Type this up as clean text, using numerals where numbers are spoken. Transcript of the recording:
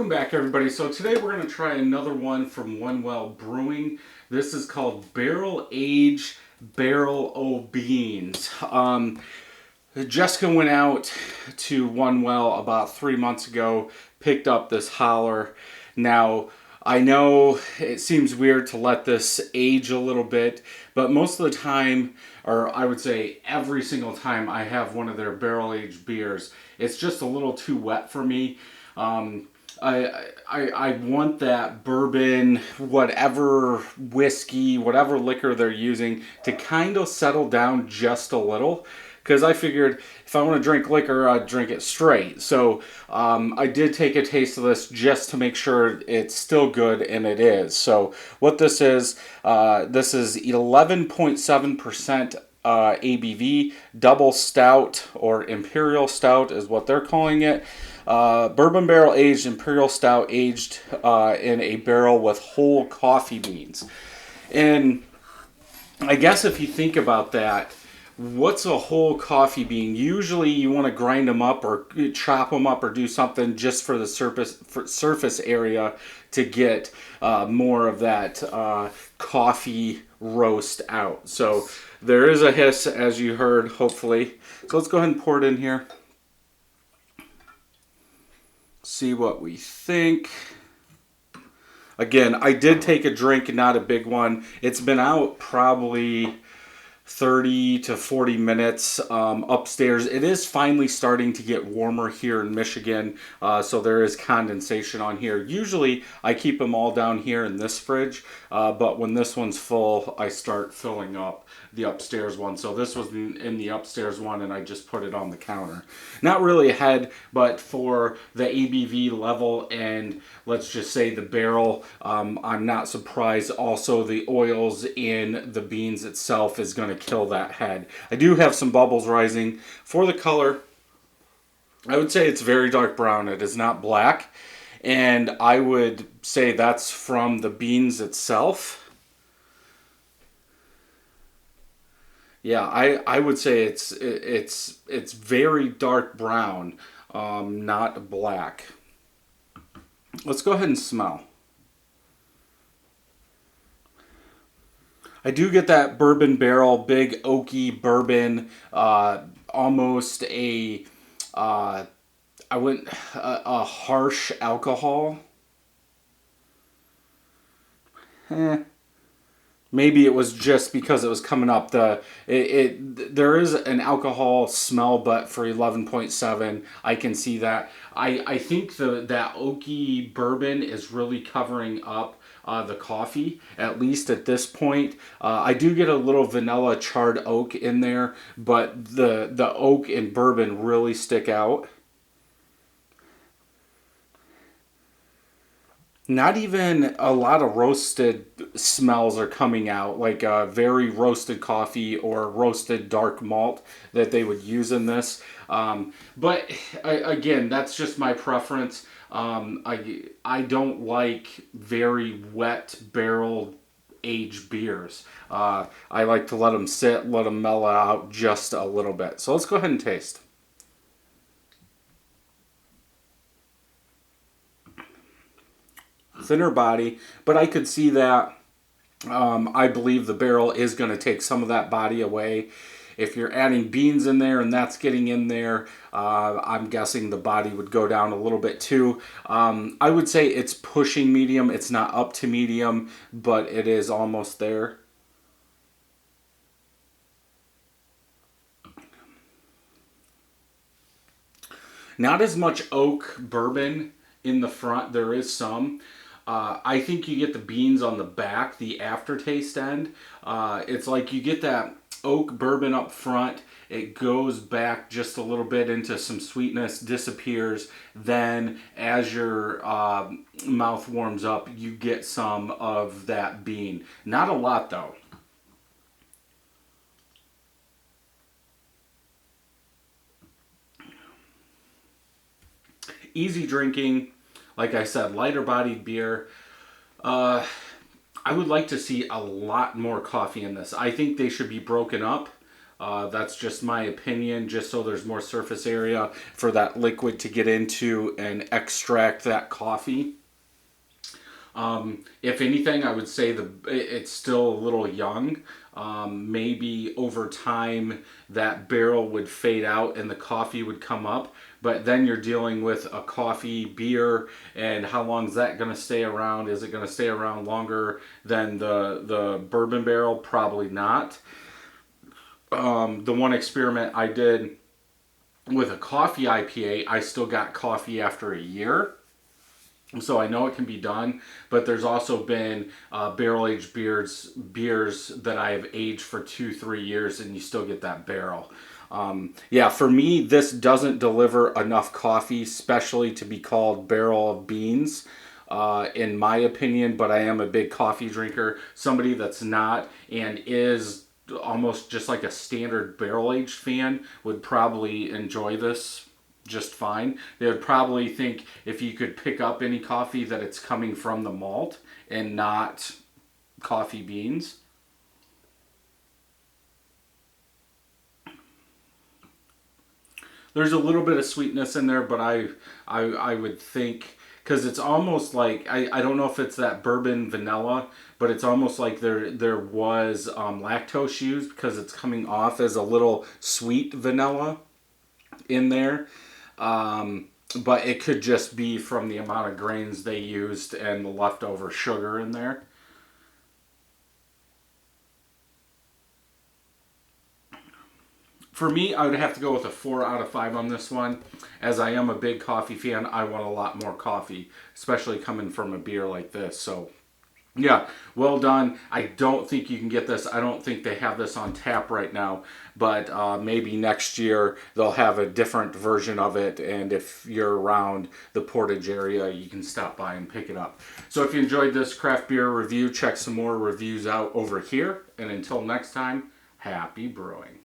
Welcome back, everybody. So today we're going to try another one from One Well Brewing. This is called Barrel Age Barrel O Beans. Jessica went out to One Well about 3 months ago, picked up this holler. Now, I know it seems weird to let this age a little bit, but most of the time, or I would say every single time I have one of their barrel aged beers, it's just a little too wet for me. I want that bourbon, whatever whiskey, whatever liquor they're using to kind of settle down just a little. Because I figured if I want to drink liquor, I'd drink it straight. So I did take a taste of this just to make sure it's still good, and it is. So what this is 11.7% ABV, double stout, or Imperial Stout is what they're calling it. Bourbon barrel aged Imperial Stout, aged in a barrel with whole coffee beans. And I guess if you think about that, what's a whole coffee bean? Usually you want to grind them up or chop them up or do something just for the surface area to get more of that coffee roast out. So there is a hiss, as you heard, hopefully. So let's go ahead and pour it in here. See what we think. Again, I did take a drink, not a big one. It's been out probably 30 to 40 minutes upstairs. It is finally starting to get warmer here in Michigan, so there is condensation on here. Usually I keep them all down here in this fridge, but when this one's full, I start filling up the upstairs one. So this was in the upstairs one, and I just put it on the counter. Not really ahead, but for the ABV level and let's just say the barrel, I'm not surprised. Also, the oils in the beans itself is going to kill that head. I do have some bubbles rising. For the color, I would say it's very dark brown. It is not black, and I would say that's from the beans itself. Yeah, I would say it's very dark brown, not black. Let's go ahead and smell. I do get that bourbon barrel, big oaky bourbon, almost a harsh alcohol. Maybe it was just because it was coming up. There is an alcohol smell, but for 11.7, I can see that. I think that oaky bourbon is really covering up the coffee, at least at this point. I do get a little vanilla charred oak in there, but the oak and bourbon really stick out. Not even a lot of roasted smells are coming out, like very roasted coffee or roasted dark malt that they would use in this. But again, that's just my preference. I don't like very wet barrel aged beers. I like to let them sit, let them mellow out just a little bit. So let's go ahead and taste. Thinner body, but I could see that. I believe the barrel is going to take some of that body away. If you're adding beans in there and that's getting in there, I'm guessing the body would go down a little bit too. I would say it's pushing medium. It's not up to medium, but it is almost there. Not as much oak bourbon in the front. There is some. I think you get the beans on the back, the aftertaste end. It's like you get that oak bourbon up front. It goes back just a little bit into some sweetness, disappears. Then as your mouth warms up, you get some of that bean. Not a lot though. Easy drinking. Like I said, lighter bodied beer. I would like to see a lot more coffee in this. I think they should be broken up. That's just my opinion, just so there's more surface area for that liquid to get into and extract that coffee. If anything, I would say it's still a little young. Maybe over time that barrel would fade out and the coffee would come up. But then you're dealing with a coffee beer, and how long is that going to stay around? Is it going to stay around longer than the bourbon barrel? Probably not. The one experiment I did with a coffee IPA, I still got coffee after a year. So I know it can be done, but there's also been barrel aged beers that I have aged for 2-3 years, and you still get that barrel. Yeah, for me, this doesn't deliver enough coffee, especially to be called barrel of beans, in my opinion. But I am a big coffee drinker. Somebody that's not and is almost just like a standard barrel aged fan would probably enjoy this just fine. They would probably think if you could pick up any coffee that it's coming from the malt and not coffee beans. There's a little bit of sweetness in there, but I would think because it's almost like I don't know if it's that bourbon vanilla, but it's almost like there was lactose used because it's coming off as a little sweet vanilla in there. But it could just be from the amount of grains they used and the leftover sugar in there. For me, I would have to go with a 4 out of 5 on this one. As I am a big coffee fan, I want a lot more coffee, especially coming from a beer like this. So, yeah, well done. I don't think you can get this. I don't think they have this on tap right now, but maybe next year they'll have a different version of it. And if you're around the Portage area, you can stop by and pick it up. So if you enjoyed this craft beer review, check some more reviews out over here. And until next time, happy brewing.